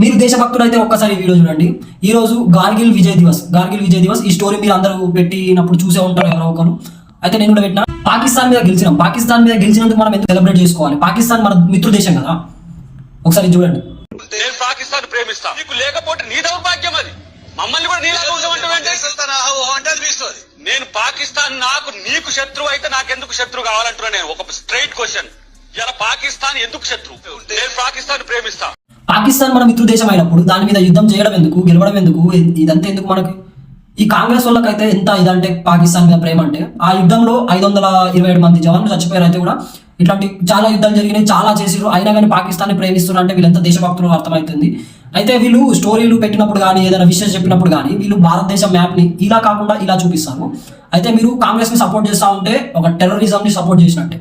మీరు దేశభక్తులు అయితే ఒక్కసారి వీడియో చూడండి. ఈ రోజు కార్గిల్ విజయ్ దివస్ ఈ స్టోరీ మీరు అందరూ పెట్టినప్పుడు చూసే ఉంటారు ఎవరో ఒకరు. అయితే నేను కూడా పెట్టిన. పాకిస్తాన్ మీద గెలిచినందుకు మనం ఎందుకు సెలబ్రేట్ చేసుకోవాలి? పాకిస్తాన్ మన మిత్రు దేశం కదా, ఒకసారి చూడండి. నేను పాకిస్తాన్ ప్రేమిస్తా, నీకు లేకపోతే నీ దౌర్భాగ్యం అది. మమ్మల్ని కూడా నీలాగా ఉండమంటే నేను పాకిస్తాన్ నీకు శత్రువు అయితే నాకెందుకు శత్రువు కావాలంటున్నా. నేను ఒక స్ట్రైట్ క్వశ్చన్, ఇలా పాకిస్తాన్ ఎందుకు శత్రువు? నేను పాకిస్తాన్ ప్రేమిస్తా. పాకిస్తాన్ మన మిత్రు దేశం అయినప్పుడు దాని మీద యుద్ధం చేయడం ఎందుకు, గెలవడం ఎందుకు, ఇదంతా ఎందుకు మనకి? ఈ కాంగ్రెస్ వాళ్ళకైతే ఎంత ఇదంటే పాకిస్తాన్ మీద ప్రేమ అంటే, ఆ యుద్ధంలో 527 మంది జవాన్లు చచ్చిపోయారు. అయితే కూడా ఇట్లాంటి చాలా యుద్ధాలు జరిగినాయి, చాలా చేసిరు, అయినా కానీ పాకిస్తాన్ని ప్రేమిస్తున్నారు అంటే వీళ్ళంతా దేశభక్తులు అర్థమవుతుంది. అయితే వీళ్ళు స్టోరీలు పెట్టినప్పుడు కానీ ఏదైనా విషయం చెప్పినప్పుడు కానీ వీళ్ళు భారతదేశం మ్యాప్ని ఇలా కాకుండా ఇలా చూపిస్తారు. అయితే మీరు కాంగ్రెస్ ని సపోర్ట్ చేస్తా ఉంటే ఒక టెర్రరిజం ని సపోర్ట్ చేసినట్టే.